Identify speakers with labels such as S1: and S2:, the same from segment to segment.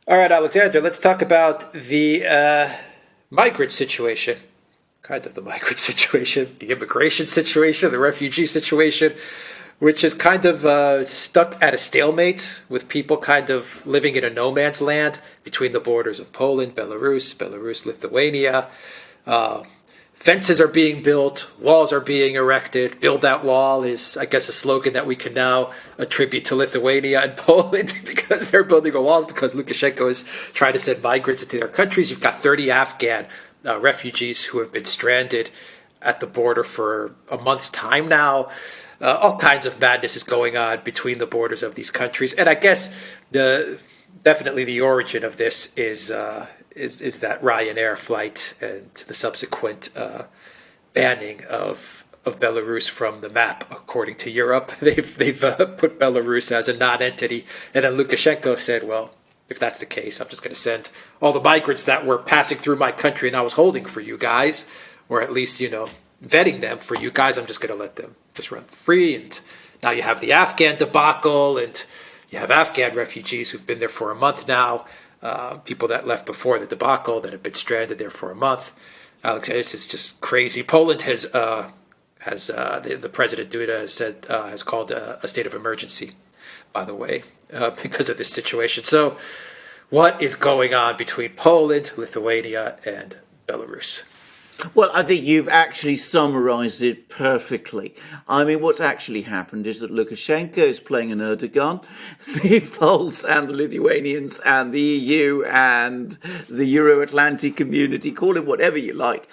S1: All right, Alexander, let's talk about the migrant situation. Kind of the migrant situation, the immigration situation, the refugee situation, which is kind of stuck at a stalemate with people kind of living in a no man's land between the borders of Poland, Belarus, Lithuania. Uh, Fences are being built, walls are being erected. Build that wall is, I guess, a slogan that we can now attribute to Lithuania and Poland because they're building a wall because Lukashenko is trying to send migrants into their countries. You've got 30 Afghan refugees who have been stranded at the border for a month's time now. All kinds of madness is going on between the borders of these countries, and I guess definitely the origin of this is that Ryanair flight and the subsequent banning of Belarus from the map, according to Europe. They've put Belarus as a non-entity, and then Lukashenko said, "Well, if that's the case, I'm just going to send all the migrants that were passing through my country and I was holding for you guys, or at least vetting them for you guys. I'm just going to let them just run free." And now you have the Afghan debacle, and you have Afghan refugees who've been there for a month now. People that left before the debacle that have been stranded there for a month. Alex, this is just crazy. Poland has the president Duda has said has called a state of emergency, by the way, because of this situation. So, what is going on between Poland, Lithuania, and Belarus?
S2: Well, I think you've actually summarized it perfectly. I mean, what's actually happened is that Lukashenko is playing an Erdogan. The Poles and the Lithuanians and the EU and the Euro-Atlantic community, call it whatever you like,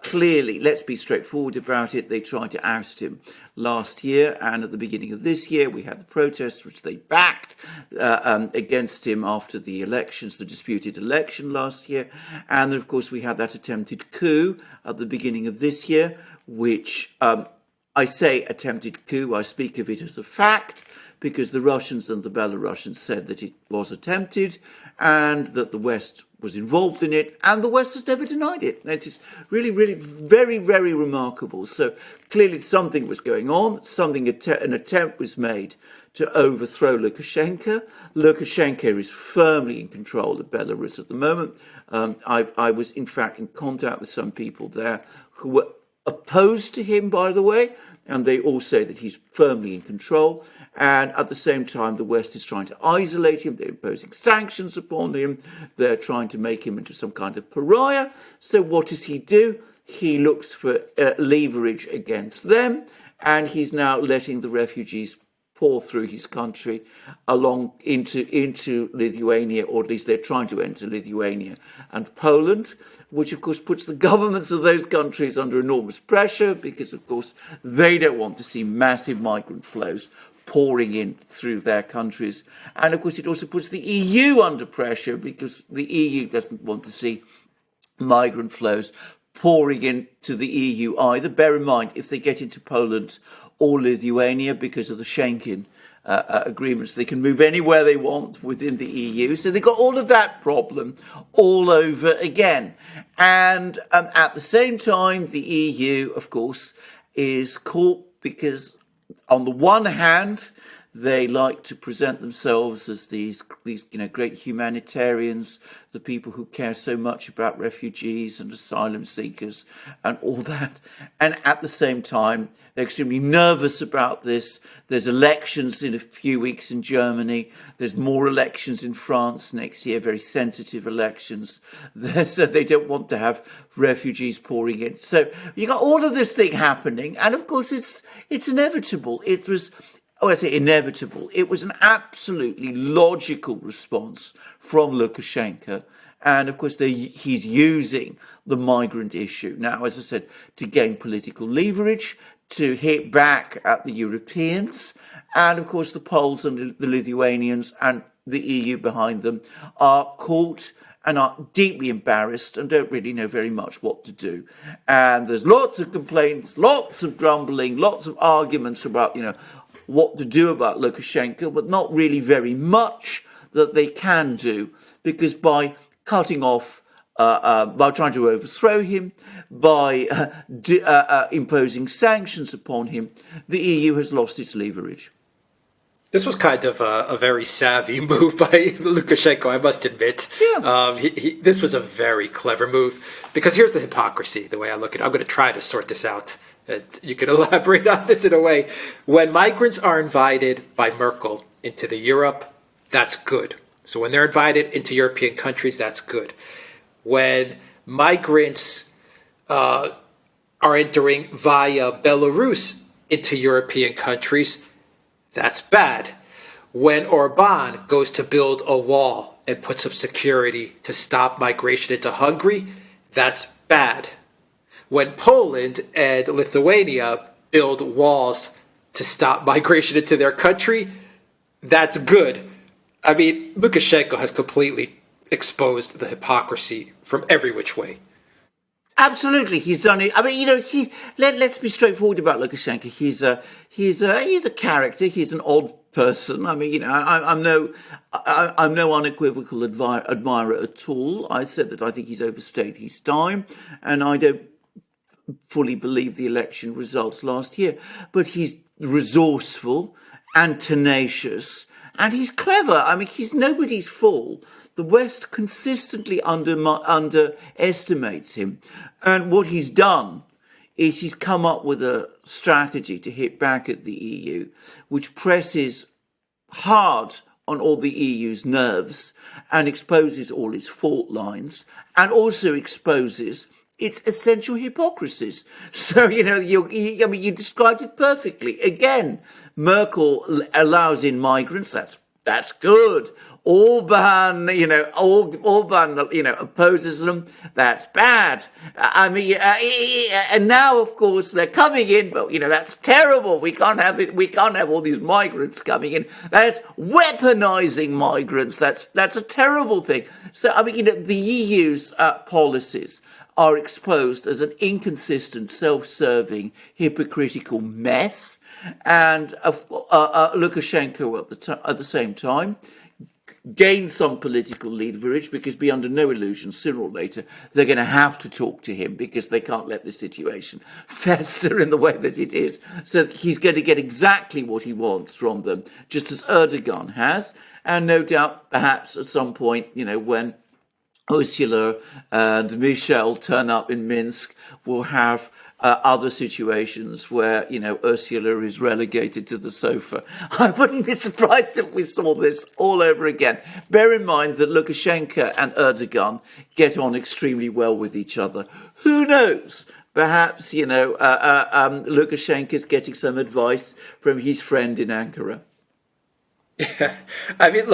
S2: clearly, let's be straightforward about it, they tried to oust him last year, and at the beginning of this year we had the protests which they backed against him after the elections, the disputed election last year, and then of course we had that attempted coup at the beginning of this year, which I say attempted coup, I speak of it as a fact, because the Russians and the Belarusians said that it was attempted and that the West was involved in it, and the West has never denied it. It's really, really very, very remarkable. So clearly something was going on, an attempt was made to overthrow Lukashenko. Lukashenko is firmly in control of Belarus at the moment. I was, in fact, in contact with some people there who were opposed to him, by the way, and they all say that he's firmly in control. And at the same time, the West is trying to isolate him. They're imposing sanctions upon him. They're trying to make him into some kind of pariah. So what does he do? He looks for leverage against them, and he's now letting the refugees pour through his country along into Lithuania, or at least they're trying to enter Lithuania and Poland, which of course puts the governments of those countries under enormous pressure because of course they don't want to see massive migrant flows pouring in through their countries. And of course it also puts the EU under pressure because the EU doesn't want to see migrant flows pouring into the EU either. Bear in mind, if they get into Poland or Lithuania because of the Schengen agreements, they can move anywhere they want within the EU. So they've got all of that problem all over again. And at the same time, the EU, of course, is caught because on the one hand, they like to present themselves as these great humanitarians, the people who care so much about refugees and asylum seekers and all that. And at the same time, they're extremely nervous about this. There's elections in a few weeks in Germany. There's more elections in France next year, very sensitive elections. So they don't want to have refugees pouring in. So you got all of this thing happening. And of course, it's inevitable. I say inevitable. It was an absolutely logical response from Lukashenko. And of course, he's using the migrant issue now, as I said, to gain political leverage, to hit back at the Europeans. And of course, the Poles and the Lithuanians and the EU behind them are caught and are deeply embarrassed and don't really know very much what to do. And there's lots of complaints, lots of grumbling, lots of arguments about, what to do about Lukashenko, but not really very much that they can do, because by cutting off, by trying to overthrow him, by imposing sanctions upon him, the EU has lost its leverage.
S1: This was kind of a very savvy move by Lukashenko, I must admit.
S2: Yeah.
S1: This was a very clever move, because here's the hypocrisy, the way I look at it. I'm going to try to sort this out. And you can elaborate on this in a way. When migrants are invited by Merkel into the Europe, that's good. So when they're invited into European countries, that's good. When migrants are entering via Belarus into European countries, that's bad. When Orban goes to build a wall and puts up security to stop migration into Hungary, that's bad. When Poland and Lithuania build walls to stop migration into their country, that's good. I mean, Lukashenko has completely exposed the hypocrisy from every which way.
S2: Absolutely, he's done it. I mean, let's be straightforward about Lukashenko. He's a character. He's an odd person. I mean, I'm no unequivocal admirer at all. I said that I think he's overstayed his time, and I don't fully believe the election results last year. But he's resourceful and tenacious, and he's clever. I mean, he's nobody's fool. The West consistently underestimates him. And what he's done is he's come up with a strategy to hit back at the EU, which presses hard on all the EU's nerves and exposes all its fault lines, and also exposes its essential hypocrisies. So, you described it perfectly. Again, Merkel allows in migrants. That's good. Orban, opposes them. That's bad. I mean, and now, of course, they're coming in, but that's terrible. We can't have all these migrants coming in. That's weaponizing migrants. That's a terrible thing. So, I mean, the EU's policies are exposed as an inconsistent, self-serving, hypocritical mess, and Lukashenko at the same time gain some political leverage, because be under no illusion, sooner or later, they're going to have to talk to him, because they can't let the situation fester in the way that it is. So he's going to get exactly what he wants from them, just as Erdogan has. And no doubt, perhaps at some point, when Ursula and Michel turn up in Minsk, we'll have other situations where, Ursula is relegated to the sofa. I wouldn't be surprised if we saw this all over again. Bear in mind that Lukashenko and Erdogan get on extremely well with each other. Who knows? Perhaps, Lukashenko is getting some advice from his friend in Ankara.
S1: Yeah. I'm in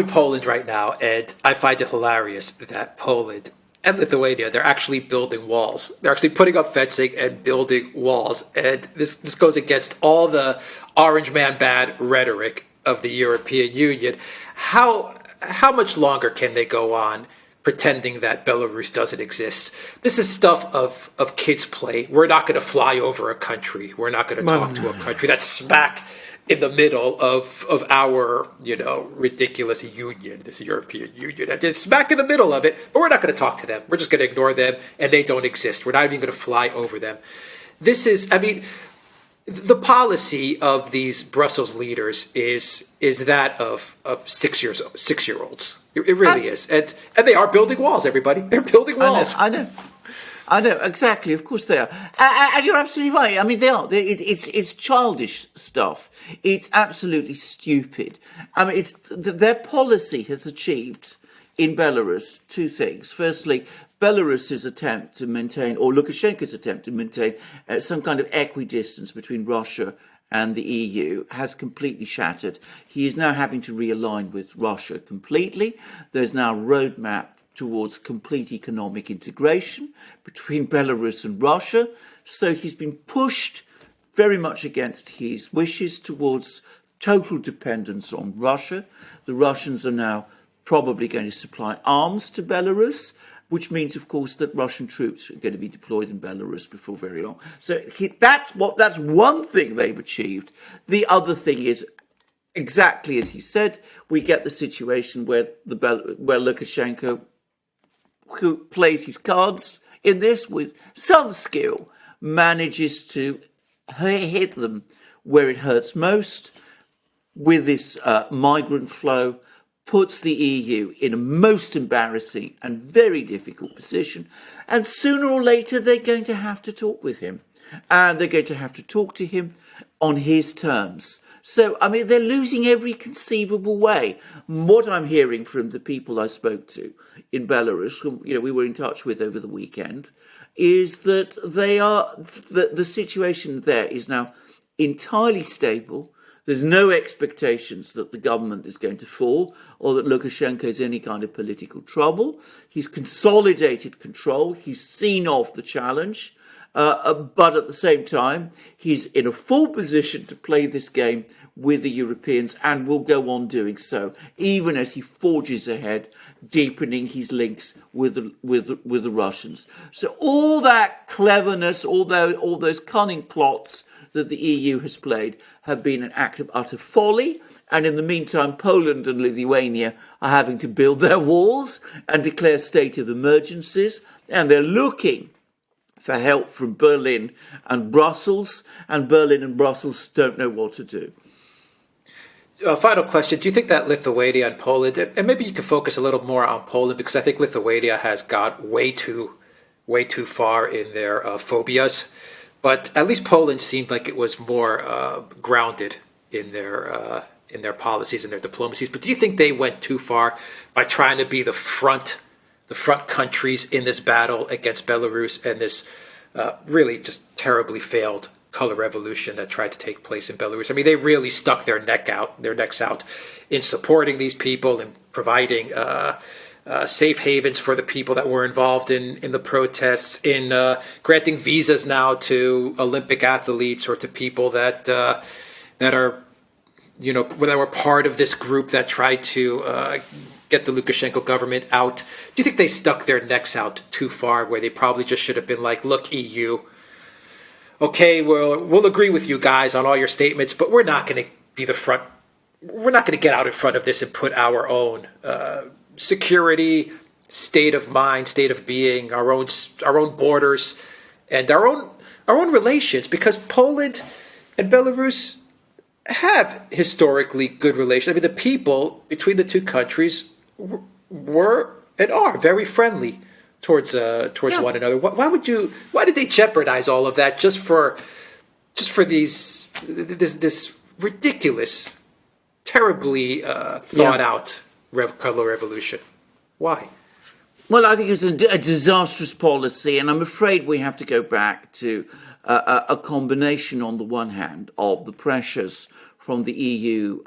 S1: Poland right now, and I find it hilarious that Poland and Lithuania, they're actually building walls. They're actually putting up fencing and building walls. And this goes against all the orange man bad rhetoric of the European Union. How much longer can they go on pretending that Belarus doesn't exist? This is stuff of kids' play. We're not going to fly over a country. We're not going to talk to a country that's smack in the middle of our, ridiculous union, this European Union. It's smack in the middle of it, but we're not going to talk to them. We're just going to ignore them, and they don't exist. We're not even going to fly over them. This is, the policy of these Brussels leaders is that of 6-year-olds. It really is. And they are building walls, everybody. They're building walls.
S2: I know, exactly. Of course they are. And you're absolutely right. I mean, they are. It's childish stuff. It's absolutely stupid. I mean, their policy has achieved in Belarus two things. Firstly, Belarus's attempt to maintain, or Lukashenko's attempt to maintain some kind of equidistance between Russia and the EU has completely shattered. He is now having to realign with Russia completely. There's now a roadmap towards complete economic integration between Belarus and Russia. So he's been pushed very much against his wishes towards total dependence on Russia. The Russians are now probably going to supply arms to Belarus, which means, of course, that Russian troops are going to be deployed in Belarus before very long. So that's one thing they've achieved. The other thing is, exactly as you said, we get the situation where Lukashenko, who plays his cards in this with some skill, manages to hit them where it hurts most, with this migrant flow, puts the EU in a most embarrassing and very difficult position. And sooner or later, they're going to have to talk with him. And they're going to have to talk to him on his terms. So, I mean, they're losing every conceivable way. What I'm hearing from the people I spoke to in Belarus, whom we were in touch with over the weekend, is that the situation there is now entirely stable. There's no expectations that the government is going to fall or that Lukashenko is any kind of political trouble. He's consolidated control. He's seen off the challenge. But at the same time, he's in a full position to play this game with the Europeans and will go on doing so, even as he forges ahead, deepening his links with the Russians. So all that cleverness, all those cunning plots that the EU has played have been an act of utter folly. And in the meantime, Poland and Lithuania are having to build their walls and declare state of emergencies. And they're looking for help from Berlin and Brussels. And Berlin and Brussels don't know what to do.
S1: Final question. Do you think that Lithuania and Poland, and maybe you can focus a little more on Poland, because I think Lithuania has got way too far in their phobias. But at least Poland seemed like it was more grounded in their policies and their diplomacies. But do you think they went too far by trying to be the front countries in this battle against Belarus and this really just terribly failed color revolution that tried to take place in Belarus? I mean, they really stuck their necks out in supporting these people and providing safe havens for the people that were involved in the protests, in granting visas now to Olympic athletes or to people that are, that were part of this group that tried to get the Lukashenko government out. Do you think they stuck their necks out too far, where they probably just should have been like, look, EU, okay, we'll agree with you guys on all your statements, but we're not going to be the front. We're not going to get out in front of this and put our own security, state of mind, state of being, our own borders, and our own relations, because Poland and Belarus have historically good relations. I mean, the people between the two countries were and are very friendly towards one another. Why did they jeopardize all of that just for this ridiculous, terribly thought out color revolution? Why?
S2: Well, I think it was a disastrous policy, and I'm afraid we have to go back to a combination, on the one hand, of the pressures from the EU,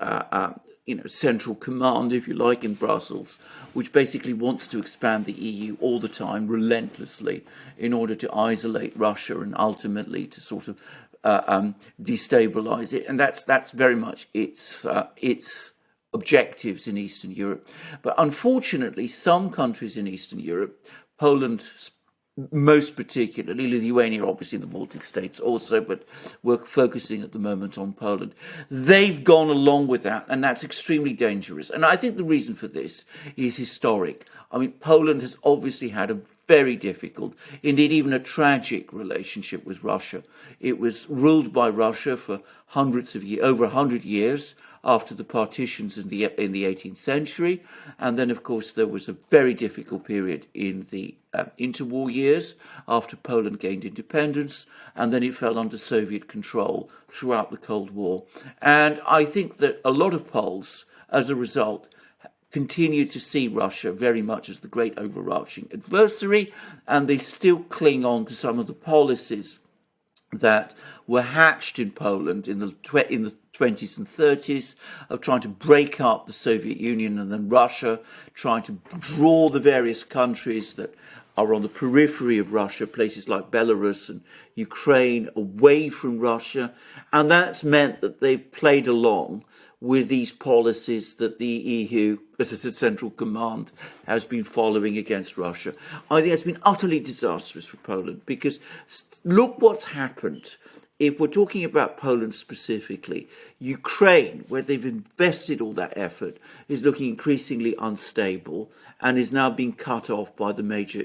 S2: central command, if you like, in Brussels, which basically wants to expand the EU all the time, relentlessly, in order to isolate Russia and ultimately to sort of destabilize it, and that's very much its objectives in Eastern Europe. But unfortunately, some countries in Eastern Europe, Poland most particularly, Lithuania, obviously the Baltic states also, but we're focusing at the moment on Poland. They've gone along with that, and that's extremely dangerous. And I think the reason for this is historic. I mean, Poland has obviously had a very difficult, indeed even a tragic relationship with Russia. It was ruled by Russia for over 100 years after the partitions in the 18th century. And then, of course, there was a very difficult period in the interwar years after Poland gained independence, and then it fell under Soviet control throughout the Cold War. And I think that a lot of Poles, as a result, continue to see Russia very much as the great overarching adversary, and they still cling on to some of the policies that were hatched in Poland in the 20s and 30s of trying to break up the Soviet Union and then Russia, trying to draw the various countries that are on the periphery of Russia, places like Belarus and Ukraine, away from Russia. And that's meant that they've played along with these policies that the EU, as a central command, has been following against Russia. I think it's been utterly disastrous for Poland, because look what's happened. If we're talking about Poland specifically, Ukraine, where they've invested all that effort, is looking increasingly unstable and is now being cut off by the major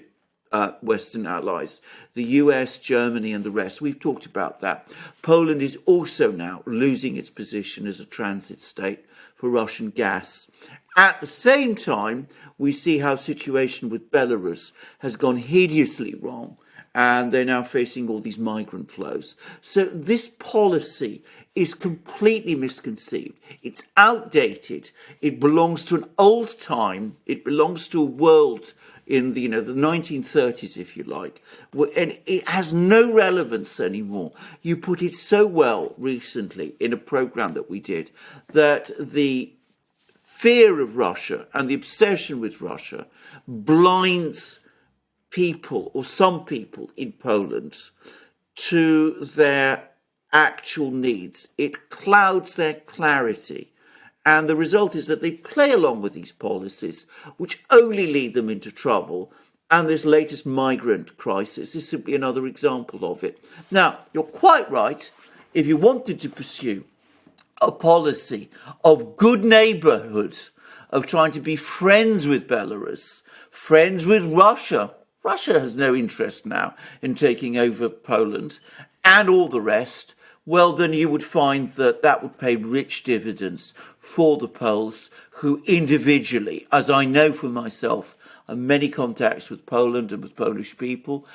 S2: Western allies, the US, Germany, and the rest. We've talked about that. Poland is also now losing its position as a transit state for Russian gas. At the same time, we see how the situation with Belarus has gone hideously wrong, and they're now facing all these migrant flows. So this policy is completely misconceived. It's outdated. It belongs to an old time. It belongs to a world in the 1930s, if you like, and it has no relevance anymore. You put it so well recently in a program that we did that the fear of Russia and the obsession with Russia blinds people, or some people in Poland, to their actual needs. It clouds their clarity. And the result is that they play along with these policies, which only lead them into trouble. And this latest migrant crisis is simply another example of it. Now, you're quite right. If you wanted to pursue a policy of good neighborhood, of trying to be friends with Belarus, friends with Russia. Russia has no interest now in taking over Poland and all the rest. Well, then you would find that that would pay rich dividends for the Poles, who individually, as I know for myself, have many contacts with Poland and with Polish people.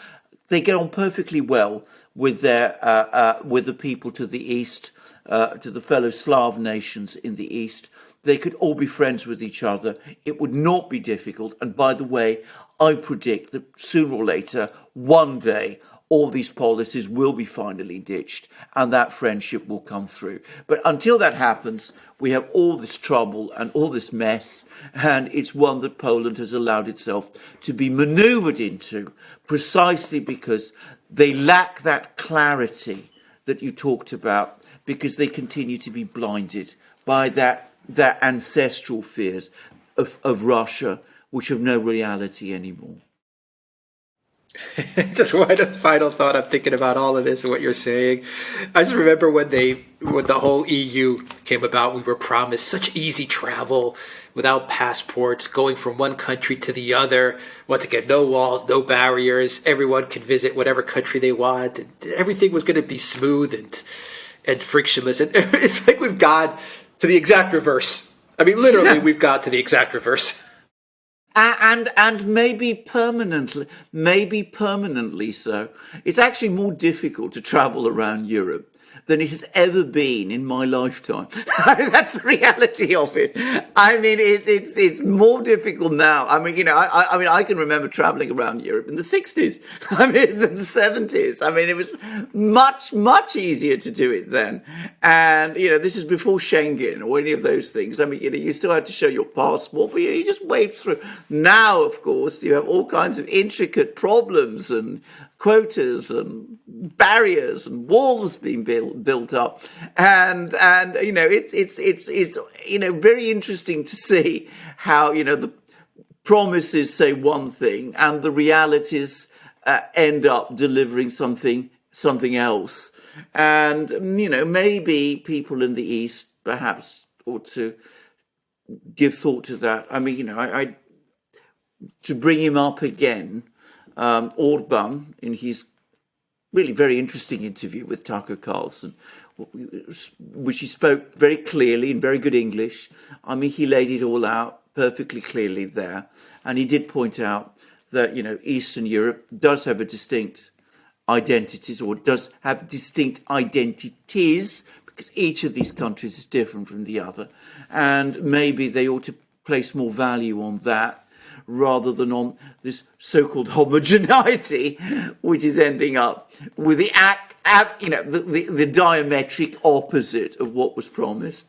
S2: They get on perfectly well with with the people to the east, to the fellow Slav nations in the east. They could all be friends with each other. It would not be difficult. And by the way, I predict that sooner or later, one day, all these policies will be finally ditched and that friendship will come through. But until that happens, we have all this trouble and all this mess, and it's one that Poland has allowed itself to be manoeuvred into precisely because they lack that clarity that you talked about, because they continue to be blinded by their ancestral fears of Russia, which have no reality anymore.
S1: Just one final thought. I'm thinking about all of this and what you're saying. I just remember when the whole EU came about, we were promised such easy travel without passports, going from one country to the other. Once again, no walls, no barriers. Everyone could visit whatever country they want. Everything was going to be smooth and frictionless. And it's like we've gone to the exact reverse. I mean, literally, we've got to the exact reverse.
S2: And maybe permanently so. It's actually more difficult to travel around Europe than it has ever been in my lifetime. That's the reality of it. I mean, it's more difficult now. I mean, I can remember traveling around Europe in the 60s. I mean, in the 70s. I mean, it was much easier to do it then. And, this is before Schengen or any of those things. I mean, you still had to show your passport, but you just waved through. Now, of course, you have all kinds of intricate problems and quotas and barriers and walls being built up, and it's very interesting to see how the promises say one thing and the realities end up delivering something else. And maybe people in the East perhaps ought to give thought to that. I mean, I to bring him up again. Orban, in his really very interesting interview with Tucker Carlson, which he spoke very clearly in very good English. I mean, he laid it all out perfectly clearly there. And he did point out that, Eastern Europe does have a distinct identities, or does have distinct identities, because each of these countries is different from the other. And maybe they ought to place more value on that, rather than on this so-called homogeneity, which is ending up with the the diametric opposite of what was promised.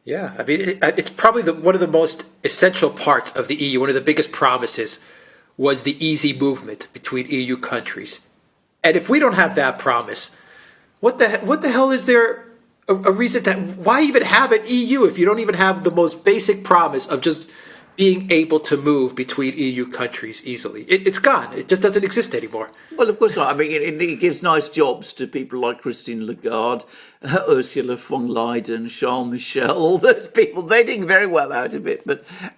S1: Yeah, I mean, it's probably one of the most essential parts of the EU. One of the biggest promises was the easy movement between EU countries. And if we don't have that promise, what the hell is there a reason why even have an EU if you don't even have the most basic promise of just being able to move between EU countries easily? It's gone. It just doesn't exist anymore.
S2: Well, of course not. I mean, it gives nice jobs to people like Christine Lagarde, Ursula von Leyen, Charles Michel, all those people. They're doing very well out of it.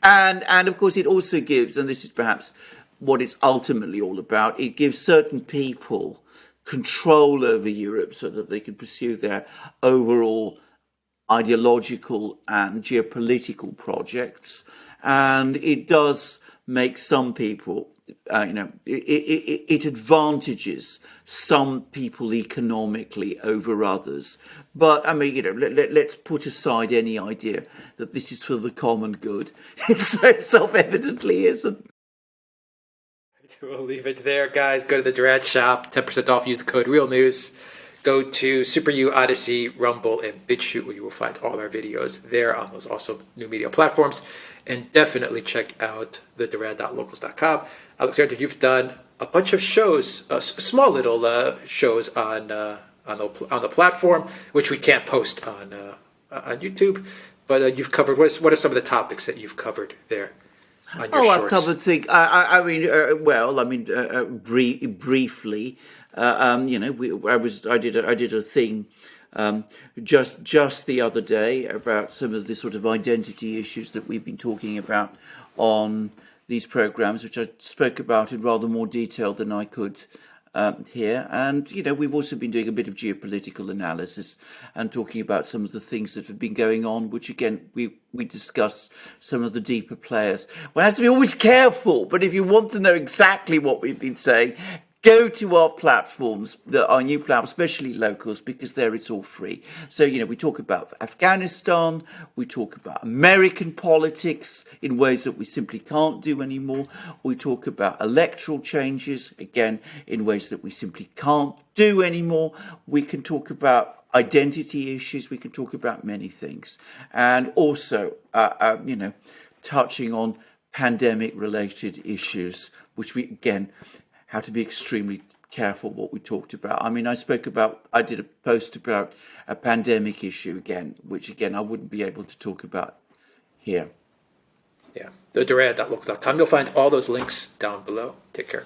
S2: And of course, it also gives, and this is perhaps what it's ultimately all about. It gives certain people control over Europe so that they can pursue their overall ideological and geopolitical projects. And it does make some people, it advantages some people economically over others. But I mean, let's put aside any idea that this is for the common good. It so self-evidently isn't.
S1: We'll leave it there, guys. Go to the Duran shop, 10% off, use the code REALNEWS. Go to Super U, Odyssey, Rumble, and BitChute, where you will find all our videos there on those awesome new media platforms. And definitely check out the Duran.locals.com. Alexander, you've done a bunch of shows, small little shows on the platform, which we can't post on YouTube. But you've covered, what are some of the topics that you've covered there?
S2: I've covered things. Briefly. I did a thing just the other day about some of the sort of identity issues that we've been talking about on these programs, which I spoke about in rather more detail than I could here. And, we've also been doing a bit of geopolitical analysis and talking about some of the things that have been going on, which, again, we discussed some of the deeper players. One has to be always careful, but if you want to know exactly what we've been saying, go to our platforms, our new platforms, especially locals, because there it's all free. So, we talk about Afghanistan, we talk about American politics in ways that we simply can't do anymore. We talk about electoral changes, again, in ways that we simply can't do anymore. We can talk about identity issues, we can talk about many things. And also, touching on pandemic-related issues, which we, again, how to be extremely careful what we talked about. I mean, I did a post about a pandemic issue again, which again, I wouldn't be able to talk about here.
S1: Yeah, the Duran.locals.com. You'll find all those links down below. Take care.